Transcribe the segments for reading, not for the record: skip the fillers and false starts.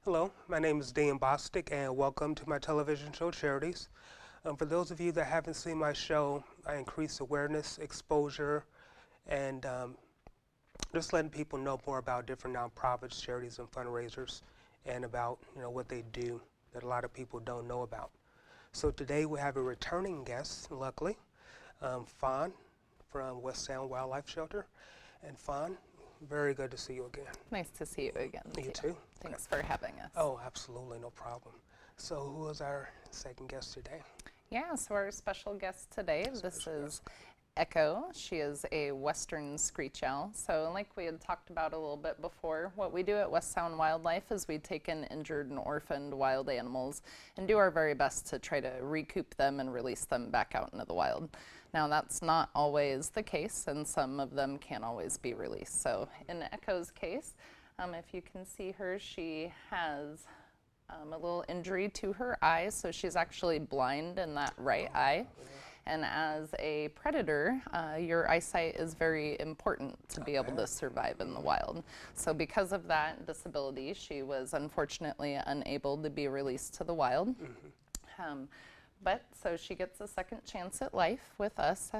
Hello, my name is Dean Bostic, and welcome to my television show, Charities. For those of you that haven't seen my show, I increase awareness, exposure, and just letting people know more about different nonprofits, charities, and fundraisers, and about what they do that a lot of people don't know about. So today we have a returning guest, luckily, Fawn from West Sound Wildlife Shelter, and Fawn, very good to see you again. Nice to see you again. You too. Thanks for having us. Oh, absolutely, no problem. So who is our second guest today? Yeah, so our special guest today, this is Echo. She is a Western screech owl. So like we had talked about a little bit before, what we do at West Sound Wildlife is we take in injured and orphaned wild animals and do our very best to try to recoup them and release them back out into the wild. Now that's not always the case, and some of them can't always be released. So in Echo's case, if you can see her, she has a little injury to her eye, so she's actually blind in that right eye. And as a predator, your eyesight is very important to be able to survive in the wild. So because of that disability, she was unfortunately unable to be released to the wild. But so she gets a second chance at life with us,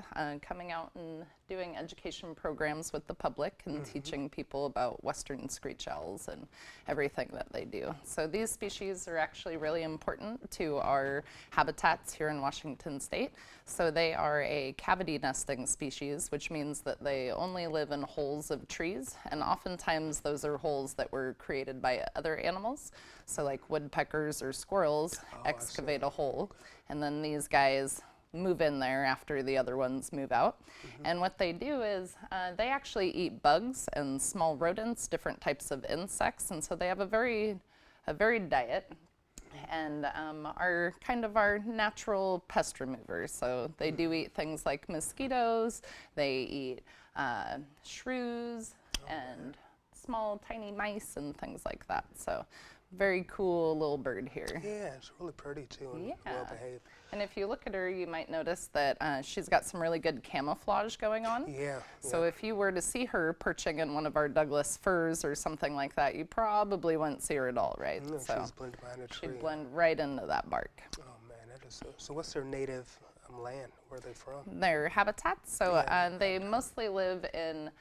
coming out and doing education programs with the public and teaching people about Western screech owls and everything that they do. So these species are actually really important to our habitats here in Washington State. So they are a cavity nesting species, which means that they only live in holes of trees, and oftentimes those are holes that were created by other animals. So like woodpeckers or squirrels excavate a hole, and then these guys move in there after the other ones move out. And what they do is they actually eat bugs and small rodents, different types of insects, and so they have a varied diet and are kind of our natural pest removers. So they do eat things like mosquitoes, they eat shrews and small tiny mice and things like that. So very cool little bird here. Yeah, it's really pretty too and well behaved. And if you look at her, you might notice that she's got some really good camouflage going on. Yeah. So if you were to see her perching in one of our Douglas firs or something like that, you probably wouldn't see her at all, right? No, so she's blended behind a tree. she'd blend right into that bark. Oh man, that is so what's their native land? Where are they from? Their habitats, so they mostly live in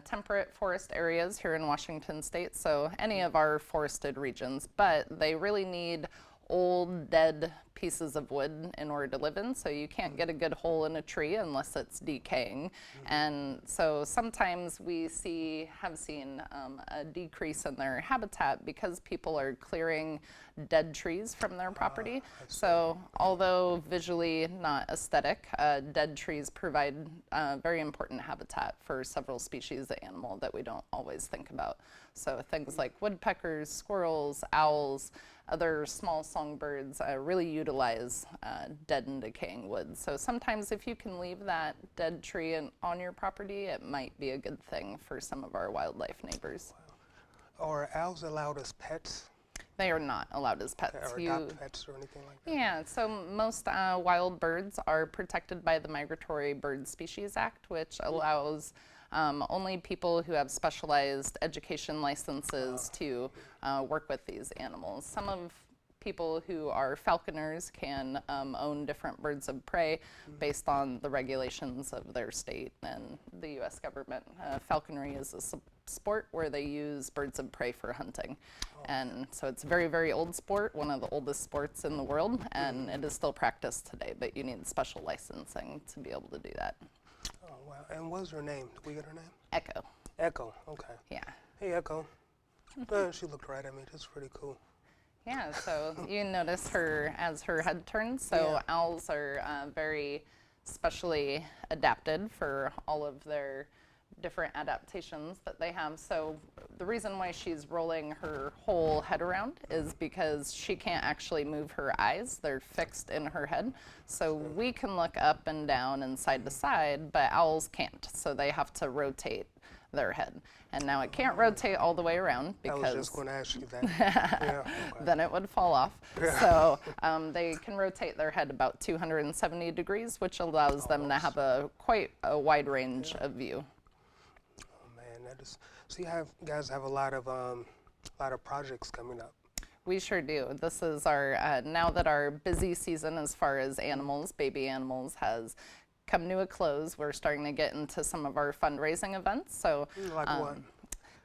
temperate forest areas here in Washington State, so any of our forested regions, but they really need old, dead pieces of wood in order to live in, so you can't get a good hole in a tree unless it's decaying. And so sometimes we have seen a decrease in their habitat because people are clearing dead trees from their property. So although visually not aesthetic, dead trees provide very important habitat for several species of animal that we don't always think about. So things like woodpeckers, squirrels, owls, other small songbirds really utilize dead and decaying wood. So sometimes if you can leave that dead tree on your property, it might be a good thing for some of our wildlife neighbors. Wow. Are owls allowed as pets? They are not allowed as pets. Or adopt pets or anything like that? Yeah, so most wild birds are protected by the Migratory Bird Species Act, which allows only people who have specialized education licenses to work with these animals. Some of people who are falconers can own different birds of prey based on the regulations of their state and the U.S. government. Falconry is a sport where they use birds of prey for hunting. And so it's a very, very old sport, one of the oldest sports in the world, and it is still practiced today, but you need special licensing to be able to do that. Oh, wow. And what's her name? Did we get her name? Echo. Echo, okay. Yeah. Hey, Echo. She looked right at me. That's pretty cool. Yeah, so you notice her as her head turns. So owls are very specially adapted for all of their different adaptations that they have. So the reason why she's rolling her whole head around is because she can't actually move her eyes. They're fixed in her head. So we can look up and down and side to side, but owls can't. So they have to rotate their head. And now it can't rotate all the way around because I was just going to ask you that. then it would fall off. So they can rotate their head about 270 degrees, which allows them to have quite a wide range of view. Oh man, that is. So you guys have a lot of projects coming up. We sure do. This is our, now that our busy season as far as animals, baby animals, has come to a close, we're starting to get into some of our fundraising events. So, Like what?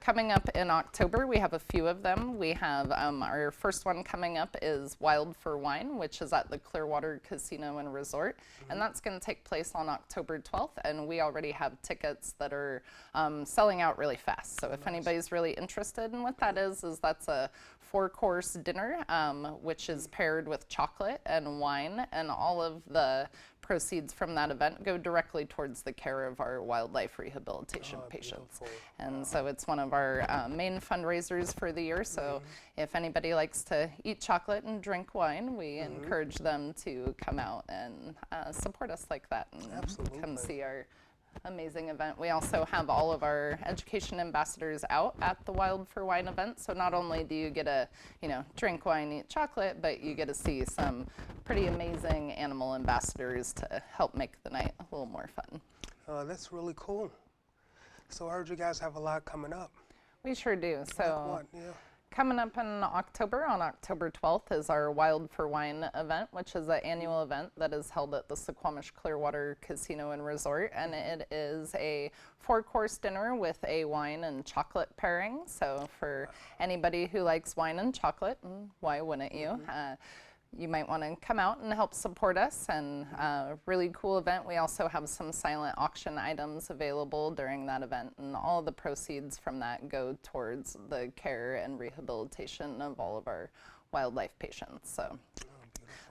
coming up in October, we have a few of them. We have our first one coming up is Wild for Wine, which is at the Clearwater Casino and Resort. And that's going to take place on October 12th. And we already have tickets that are selling out really fast. So if anybody's really interested in what that is that's a 4-course dinner, which is paired with chocolate and wine. And all of the proceeds from that event go directly towards the care of our wildlife rehabilitation patients. Beautiful. And so it's one of our main fundraisers for the year. So if anybody likes to eat chocolate and drink wine, we encourage them to come out and support us like that and come see our amazing event. We also have all of our education ambassadors out at the Wild for Wine event. So not only do you get to, drink wine, eat chocolate, but you get to see some pretty amazing animal ambassadors to help make the night a little more fun. That's really cool. So I heard you guys have a lot coming up. We sure do. So Like what? Yeah. coming up in October, on October 12th, is our Wild for Wine event, which is an annual event that is held at the Suquamish Clearwater Casino and Resort. And it is a 4-course dinner with a wine and chocolate pairing. So for anybody who likes wine and chocolate, and why wouldn't you? You might want to come out and help support us, and really cool event. We also have some silent auction items available during that event, and all of the proceeds from that go towards the care and rehabilitation of all of our wildlife patients. So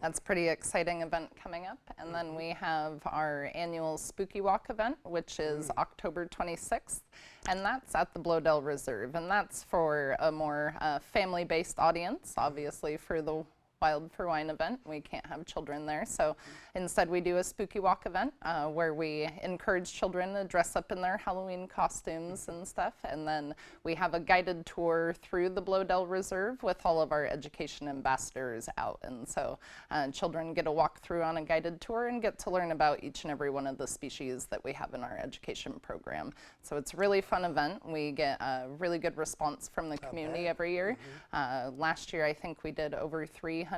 that's a pretty exciting event coming up. And then we have our annual Spooky Walk event, which is October 26th. And that's at the Blodell Reserve. And that's for a more family-based audience, obviously for the Wild for Wine event. We can't have children there. So instead we do a Spooky Walk event where we encourage children to dress up in their Halloween costumes and stuff. And then we have a guided tour through the Blodell Reserve with all of our education ambassadors out. And so children get a walk through on a guided tour and get to learn about each and every one of the species that we have in our education program. So it's a really fun event. We get a really good response from the community every year. Last year I think we did over 300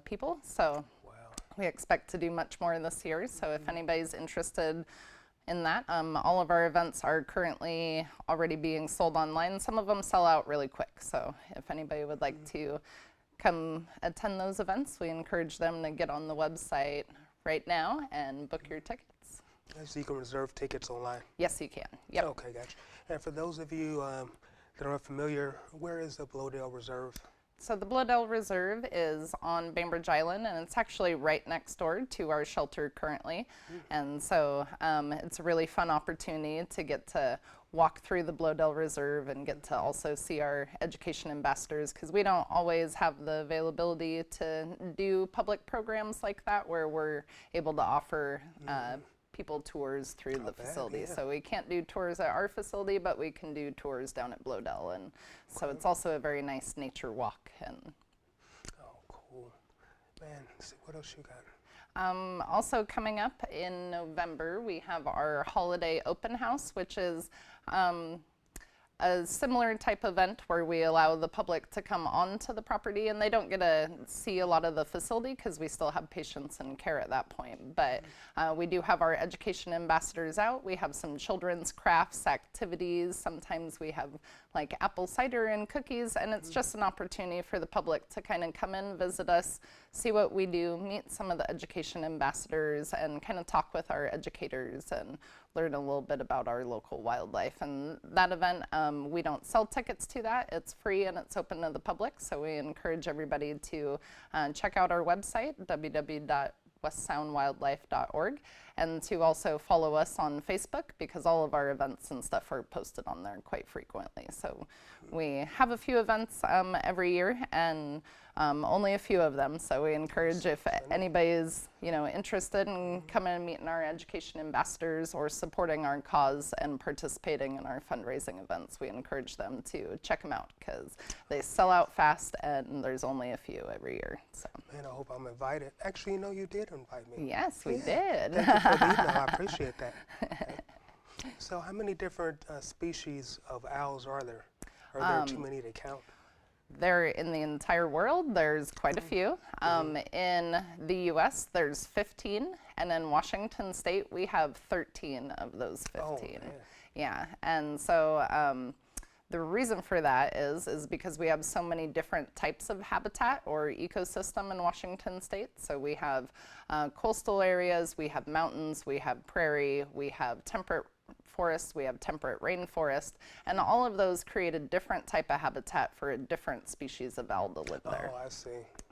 people, so we expect to do much more this year. So if anybody's interested in that, all of our events are currently already being sold online. Some of them sell out really quick, so if anybody would like to come attend those events, we encourage them to get on the website right now and book your tickets. So you can reserve tickets online? Yes, you can. Yep. Okay, gotcha. And for those of you that are unfamiliar, where is the Blodell Reserve? So the Blodell Reserve is on Bainbridge Island, and it's actually right next door to our shelter currently. And so it's a really fun opportunity to get to walk through the Blodell Reserve and get to also see our education ambassadors, because we don't always have the availability to do public programs like that where we're able to offer people tours through the facility. So we can't do tours at our facility, but we can do tours down at Blodell. And so it's also a very nice nature walk. And oh, cool. Man, let's see what else you got. also coming up in November, we have our holiday open house, which is a similar type event where we allow the public to come onto the property, and they don't get to see a lot of the facility because we still have patients in care at that point. But we do have our education ambassadors out. We have some children's crafts activities. Sometimes we have like apple cider and cookies, and it's just an opportunity for the public to kind of come in, visit us, see what we do, meet some of the education ambassadors, and kind of talk with our educators and learn a little bit about our local wildlife. And that event, we don't sell tickets to that. It's free and it's open to the public, so we encourage everybody to check out our website, www.westsoundwildlife.org, and to also follow us on Facebook, because all of our events and stuff are posted on there quite frequently. So we have a few events every year, and only a few of them. So we encourage, if anybody is interested in coming and meeting our education ambassadors or supporting our cause and participating in our fundraising events, we encourage them to check them out, because they sell out fast and there's only a few every year. So. Man, I hope I'm invited. Actually, you did invite me. Yes, we did. Thank you for the email. I appreciate that. So how many different species of owls are there? Are there too many to count? There in the entire world, there's quite a few. In the US, there's 15, and in Washington State, we have 13 of those 15. Oh, man. Yeah, and so the reason for that is because we have so many different types of habitat or ecosystem in Washington State. So we have coastal areas, we have mountains, we have prairie, we have temperate forests, we have temperate rainforest, and all of those create a different type of habitat for a different species of owl to live there. Oh, I see.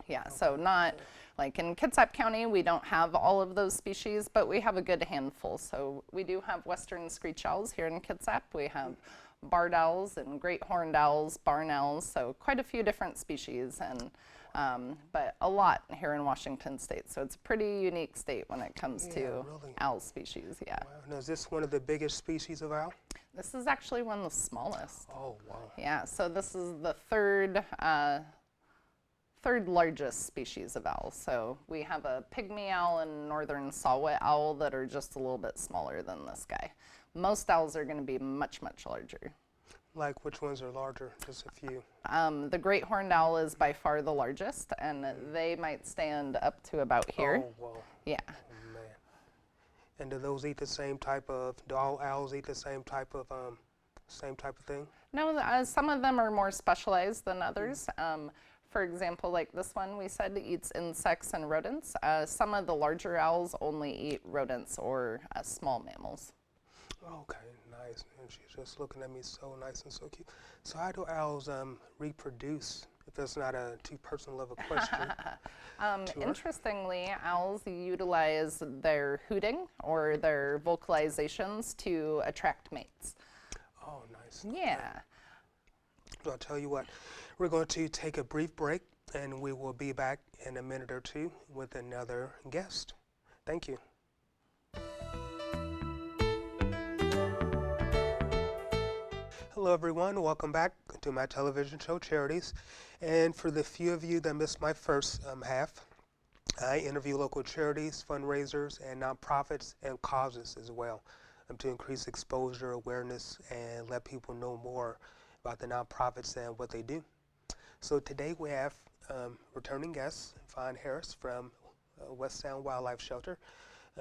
Yeah, so not like in Kitsap County, we don't have all of those species, but we have a good handful. So we do have western screech owls here in Kitsap. We have barred owls and great horned owls, barn owls, so quite a few different species, and but a lot here in Washington State. So it's a pretty unique state when it comes to really. owl species, yeah. Wow. Now, is this one of the biggest species of owl? This is actually one of the smallest. Oh, wow. Yeah, so this is the third largest species of owl. So we have a pygmy owl and northern saw-whet owl that are just a little bit smaller than this guy. Most owls are going to be much, much larger. Like which ones are larger? Just a few. The great horned owl is by far the largest, and they might stand up to about here. Oh, wow. Yeah. Oh, man. And do those eat the same type of, do all owls eat the same type of thing? No, some of them are more specialized than others. For example, like this one we said eats insects and rodents. Some of the larger owls only eat rodents or small mammals. Okay, nice. And she's just looking at me so nice and so cute. So how do owls reproduce, if that's not a too personal of a question? Interestingly, owls utilize their hooting or their vocalizations to attract mates. Oh, nice. Yeah. So I'll tell you what, we're going to take a brief break, and we will be back in a minute or two with another guest. Thank you. Hello everyone, welcome back to my television show, Charities. And for the few of you that missed my first half, I interview local charities, fundraisers, and nonprofits and causes as well to increase exposure, awareness, and let people know more about the nonprofits and what they do. So today we have returning guest, Fawn Harris from West Sound Wildlife Shelter.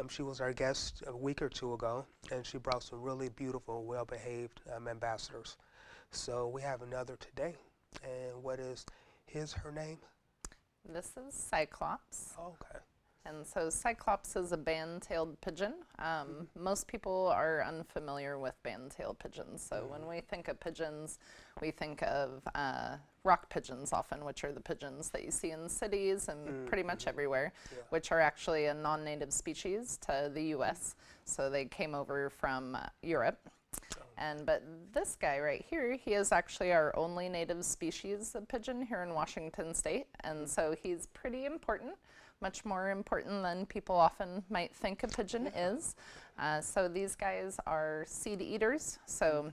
She was our guest a week or two ago, and she brought some really beautiful, well-behaved ambassadors. So we have another today. And what is her name? This is Cyclops. Okay. And so Cyclops is a band-tailed pigeon. Most people are unfamiliar with band-tailed pigeons. So when we think of pigeons, we think of rock pigeons often, which are the pigeons that you see in cities and pretty much everywhere, which are actually a non-native species to the US. So they came over from Europe. But this guy right here, he is actually our only native species of pigeon here in Washington State. And so he's pretty important. Much more important than people often might think a pigeon is. So these guys are seed eaters. So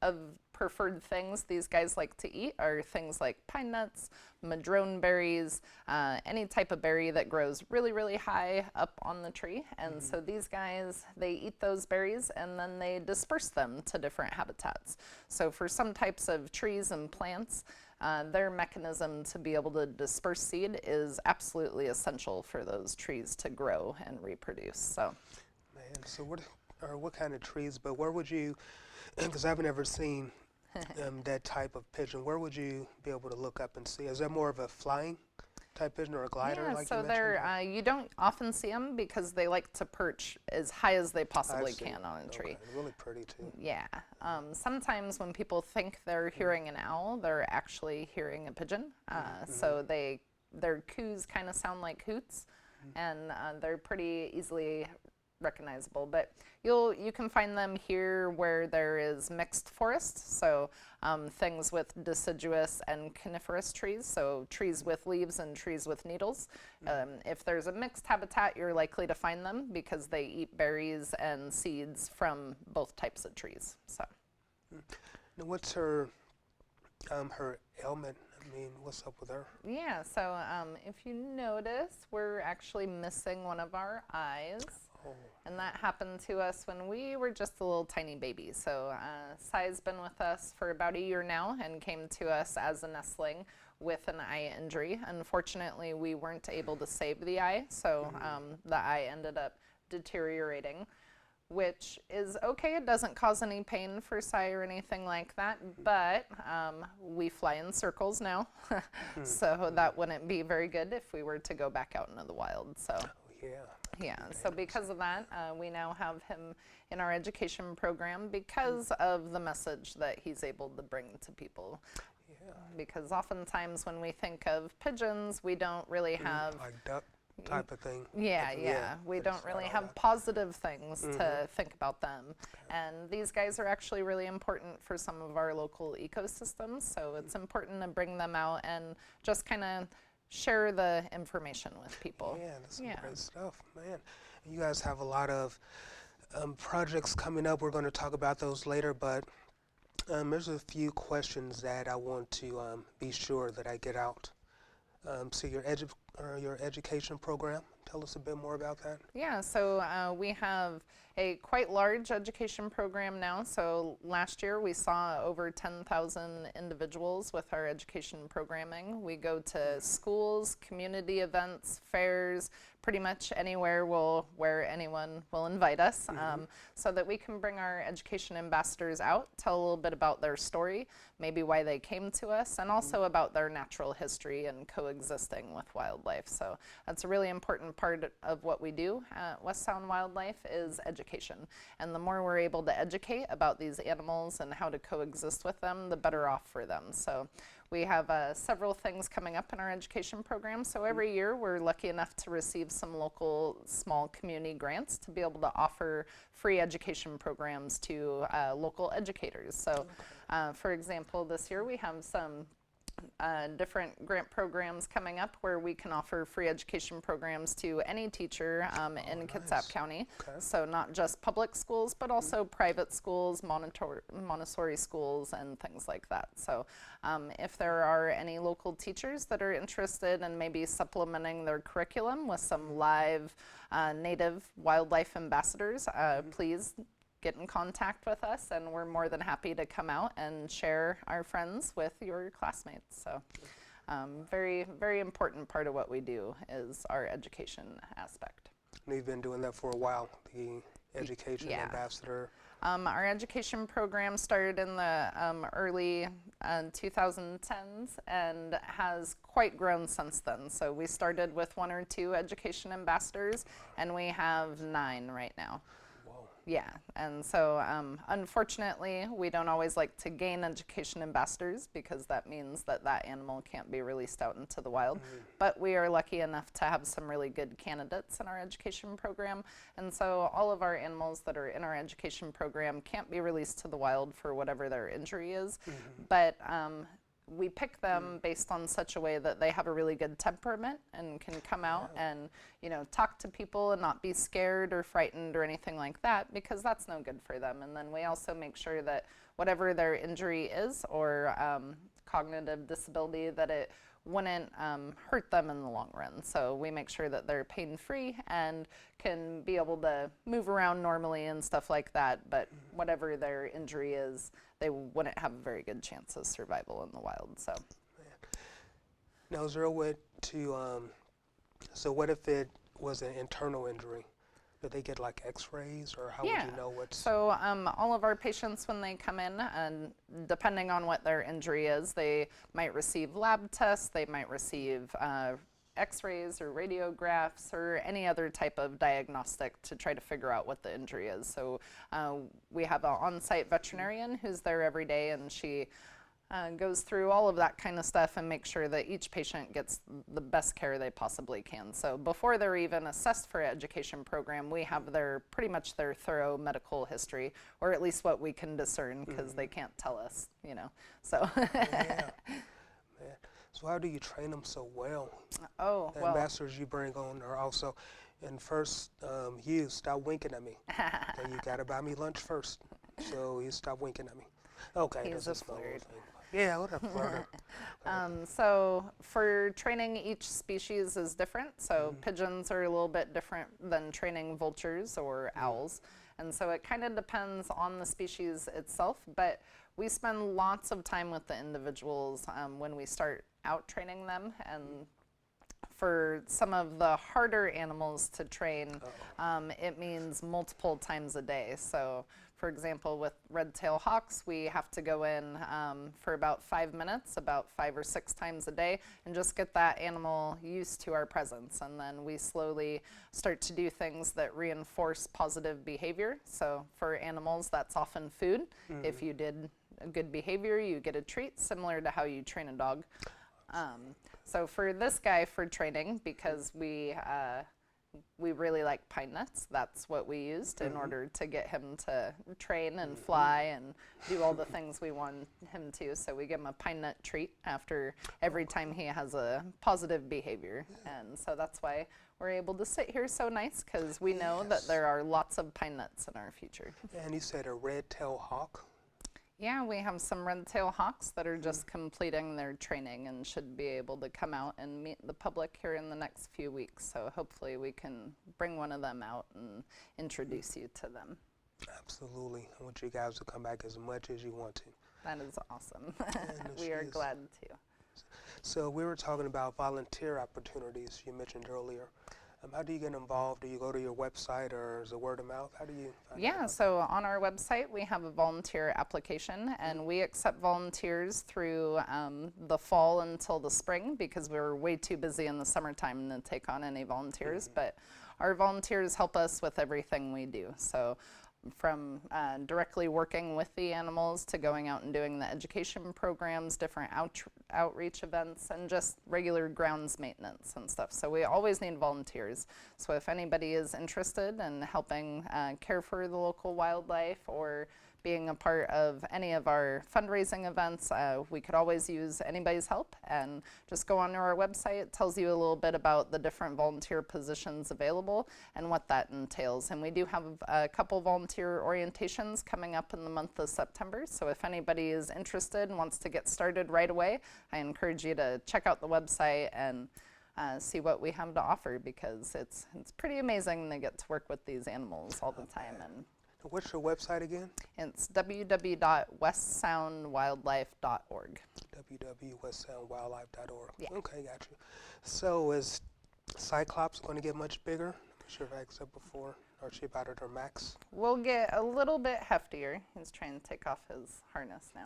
of preferred things these guys like to eat are things like pine nuts, madrone berries, any type of berry that grows really, really high up on the tree. And so these guys, they eat those berries and then they disperse them to different habitats. So for some types of trees and plants, their mechanism to be able to disperse seed is absolutely essential for those trees to grow and reproduce. So, man, so what kind of trees? But where would you? Because I've never seen that type of pigeon. Where would you be able to look up and see? Is that more of a flying type pigeon or a glider? Yeah, like so you they're you don't often see them because they like to perch as high as they possibly can on a tree. Okay. Really pretty too. Yeah. Sometimes when people think they're hearing an owl, they're actually hearing a pigeon. So their coos kind of sound like hoots, and they're pretty easily recognizable. But you can find them here where there is mixed forest, so things with deciduous and coniferous trees, so trees with leaves and trees with needles. If there's a mixed habitat, you're likely to find them because they eat berries and seeds from both types of trees. So, Now, what's her ailment? I mean, what's up with her? yeah, so if you notice, we're actually missing one of our eyes. And that happened to us when we were just a little tiny baby. So Sai's been with us for about a year now and came to us as a nestling with an eye injury. Unfortunately, we weren't able to save the eye, so the eye ended up deteriorating, which is okay. It doesn't cause any pain for Sai or anything like that, but we fly in circles now, so that wouldn't be very good if we were to go back out into the wild. So. Yeah, so because of that, we now have him in our education program because of the message that he's able to bring to people. Yeah. Because oftentimes when we think of pigeons, we don't really have... Like duck type of thing. Yeah. We don't really have positive things to think about them. And these guys are actually really important for some of our local ecosystems, so it's important to bring them out and just kind of share the information with people. Yeah, that's some great stuff, man. You guys have a lot of projects coming up. We're going to talk about those later, but there's a few questions that I want to be sure that I get out. So your education program, tell us a bit more about that. Yeah, so we have a quite large education program now. So last year we saw over 10,000 individuals with our education programming. We go to schools, community events, fairs, pretty much anywhere where anyone will invite us, so that we can bring our education ambassadors out, tell a little bit about their story, maybe why they came to us, and also about their natural history and coexisting with wildlife. So that's a really important part of what we do at West Sound Wildlife is education. And the more we're able to educate about these animals and how to coexist with them, the better off for them. So we have several things coming up in our education program. So every year we're lucky enough to receive some local small community grants to be able to offer free education programs to local educators. So for example, this year we have some different grant programs coming up where we can offer free education programs to any teacher in Kitsap County. So not just public schools, but also private schools, Montessori schools, and things like that. So if there are any local teachers that are interested in maybe supplementing their curriculum with some live native wildlife ambassadors, please get in contact with us, and we're more than happy to come out and share our friends with your classmates. So very, very important part of what we do is our education aspect. You've been doing that for a while, the education ambassador. Our education program started in the early 2010s and has quite grown since then. So we started with 1 or 2 education ambassadors, and we have 9 right now. Yeah, and so unfortunately, we don't always like to gain education ambassadors because that means that that animal can't be released out into the wild. But we are lucky enough to have some really good candidates in our education program. And so all of our animals that are in our education program can't be released to the wild for whatever their injury is. But we pick them based on such a way that they have a really good temperament and can come out and, you know, talk to people and not be scared or frightened or anything like that, because that's no good for them. And then we also make sure that whatever their injury is or cognitive disability, that it wouldn't hurt them in the long run. So we make sure that they're pain-free and can be able to move around normally and stuff like that, but whatever their injury is, they wouldn't have a very good chance of survival in the wild. So now, is there a way to so what if it was an internal injury? Do they get like x-rays, or how would you know what's... So all of our patients, when they come in, and depending on what their injury is, they might receive lab tests, they might receive x-rays or radiographs or any other type of diagnostic to try to figure out what the injury is. So we have an on-site veterinarian who's there every day, and she goes through all of that kind of stuff and makes sure that each patient gets the best care they possibly can. So before they're even assessed for an education program, we have pretty much their thorough medical history, or at least what we can discern, because they can't tell us, you know. So. So how do you train them so well? Oh, the ambassadors you bring on are also, and first, you stop winking at me. Then you gotta buy me lunch first. So you stop winking at me. Okay, he's that's a flirt. Yeah, whatever, flutter. So for training, each species is different. So pigeons are a little bit different than training vultures or owls. And so it kind of depends on the species itself, but we spend lots of time with the individuals when we start out training them. And for some of the harder animals to train, it means multiple times a day. So for example, with red-tailed hawks, we have to go in for about 5 minutes, about 5 or 6 times a day, and just get that animal used to our presence. And then we slowly start to do things that reinforce positive behavior. So for animals, that's often food. If you did a good behavior, you get a treat, similar to how you train a dog. So for this guy, for training, because we really like pine nuts. That's what we used in order to get him to train and fly and do all the things we want him to. So we give him a pine nut treat after every time he has a positive behavior. And so that's why we're able to sit here so nice, because we know that there are lots of pine nuts in our future. And you said a red-tailed hawk? Yeah, we have some red-tailed hawks that are just completing their training and should be able to come out and meet the public here in the next few weeks. So hopefully we can bring one of them out and introduce you to them. Absolutely. I want you guys to come back as much as you want to. That is awesome. And We are glad to. So we were talking about volunteer opportunities you mentioned earlier. How do you get involved? Do you go to your website, or is it word of mouth? How do you find out Yeah, about so on our website we have a volunteer application, and we accept volunteers through the fall until the spring, because we're way too busy in the summertime to take on any volunteers. But our volunteers help us with everything we do. So from directly working with the animals to going out and doing the education programs, different outreach events, and just regular grounds maintenance and stuff. So we always need volunteers. So if anybody is interested in helping care for the local wildlife or being a part of any of our fundraising events, we could always use anybody's help. And just go onto our website. It tells you a little bit about the different volunteer positions available and what that entails. And we do have a couple volunteer orientations coming up in the month of September. So if anybody is interested and wants to get started right away, I encourage you to check out the website and see what we have to offer, because it's pretty amazing to get to work with these animals all the time. And what's your website again? it's www.westsoundwildlife.org. www.westsoundwildlife.org. Yeah. Okay, got you. So is Cyclops going to get much bigger? I'm sure I said before. Are she about at her max? We'll get a little bit heftier. He's trying to take off his harness now.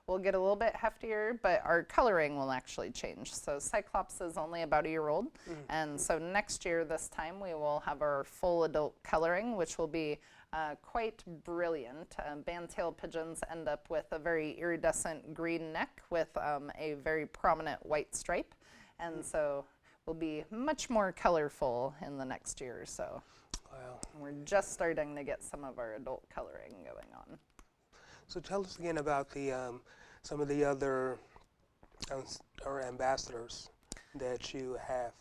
We'll get a little bit heftier, but our coloring will actually change. So Cyclops is only about a year old, and so next year this time we will have our full adult coloring, which will be quite brilliant. Band-tailed pigeons end up with a very iridescent green neck with a very prominent white stripe, and so will be much more colorful in the next year or so. Wow. We're just starting to get some of our adult coloring going on. So tell us again about the some of the other or ambassadors that you have.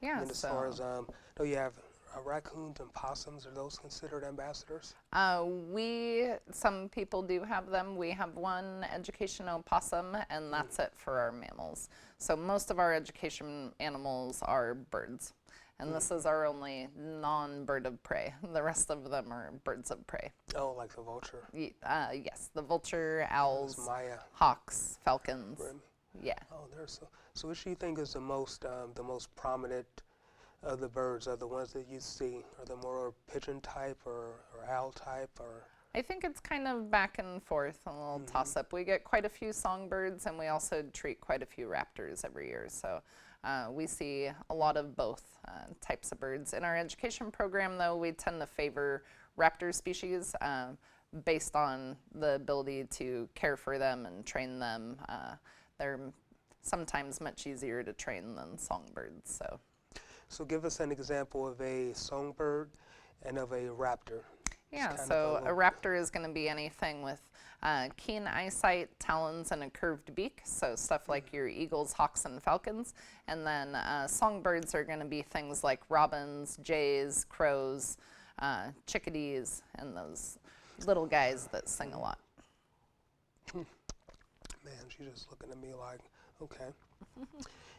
Yeah, And as far as do you have raccoons and possums? Are those considered ambassadors? Some people do have them. We have one educational possum, and that's it for our mammals. So most of our education animals are birds. And this is our only non-bird of prey. The rest of them are birds of prey. Oh, like the vulture. Yes, the vulture, owls, Maya. hawks, falcons. Really? Yeah. Oh, there's so which do you think is the most prominent of the birds? Are the ones that you see? Are they more pigeon type or owl type or? I think it's kind of back and forth, a little toss-up. We get quite a few songbirds, and we also treat quite a few raptors every year. So we see a lot of both types of birds. In our education program, though, we tend to favor raptor species based on the ability to care for them and train them. They're sometimes much easier to train than songbirds. So give us an example of a songbird and of a raptor. Yeah, so a raptor is going to be anything with keen eyesight, talons, and a curved beak, so stuff like your eagles, hawks, and falcons. And then songbirds are going to be things like robins, jays, crows, chickadees, and those little guys that sing a lot. Man, she's just looking at me like, okay.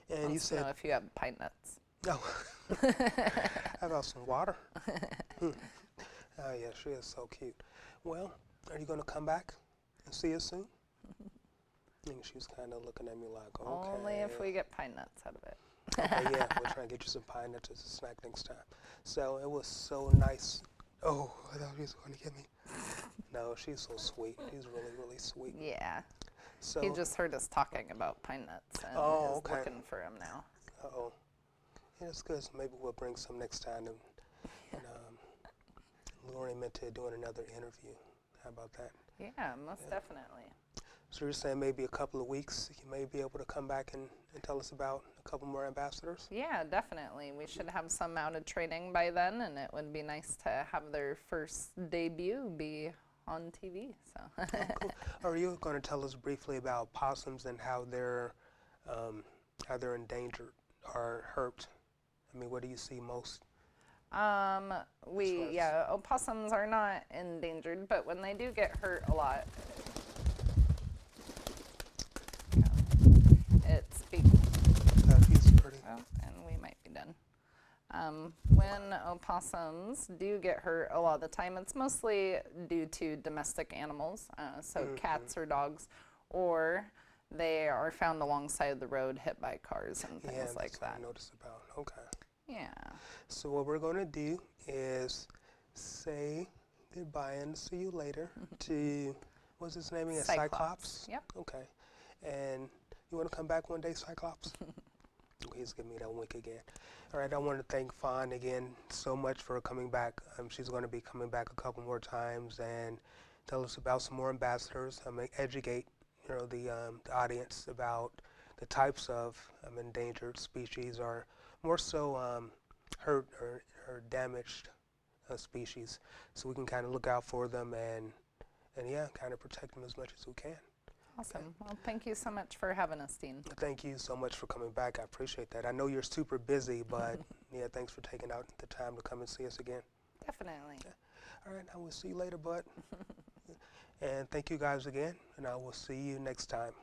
And you Wants to know said, if you have pine nuts. oh, how about some water? Oh, yeah, she is so cute. Well, are you going to come back and see us soon? And she was kind of looking at me like, okay. Only if we get pine nuts out of it. Okay, yeah, we'll try and get you some pine nuts as a snack next time. So it was so nice. Oh, I thought she was going to get me. No, she's so sweet. She's really, really sweet. Yeah. So He just heard us talking about pine nuts and Oh, is okay. looking for them now. Uh-oh. Yeah, that's good. So maybe we'll bring some next time and lure him into doing another interview. How about that? Yeah, most definitely. So you're saying maybe a couple of weeks you may be able to come back and tell us about a couple more ambassadors? Yeah, definitely. We should have some out of training by then, and it would be nice to have their first debut be on TV. So. Oh, cool. Are you going to tell us briefly about possums and how they're endangered or hurt? I mean, what do you see most? Opossums are not endangered, but when they do get hurt a lot, it's He's pretty. oh, and we might be done. When opossums do get hurt a lot of the time, it's mostly due to domestic animals, so cats or dogs, or they are found alongside the road hit by cars and things like that. I noticed about. Okay. Yeah. So what we're going to do is say goodbye and see you later to, what's his name again? Cyclops? Yep. Okay. And you want to come back one day, Cyclops? He's giving me that wink again. All right, I want to thank Fawn again so much for coming back. She's going to be coming back a couple more times and tell us about some more ambassadors. Educate the audience about the types of endangered species or more so hurt or damaged species, so we can kind of look out for them and yeah, kind of protect them as much as we can. Awesome. Well, thank you so much for having us, Dean. Thank you so much for coming back. I appreciate that. I know you're super busy, but yeah, thanks for taking out the time to come and see us again. Definitely. Yeah. All right, I will see you later, bud. And thank you guys again, and I will see you next time.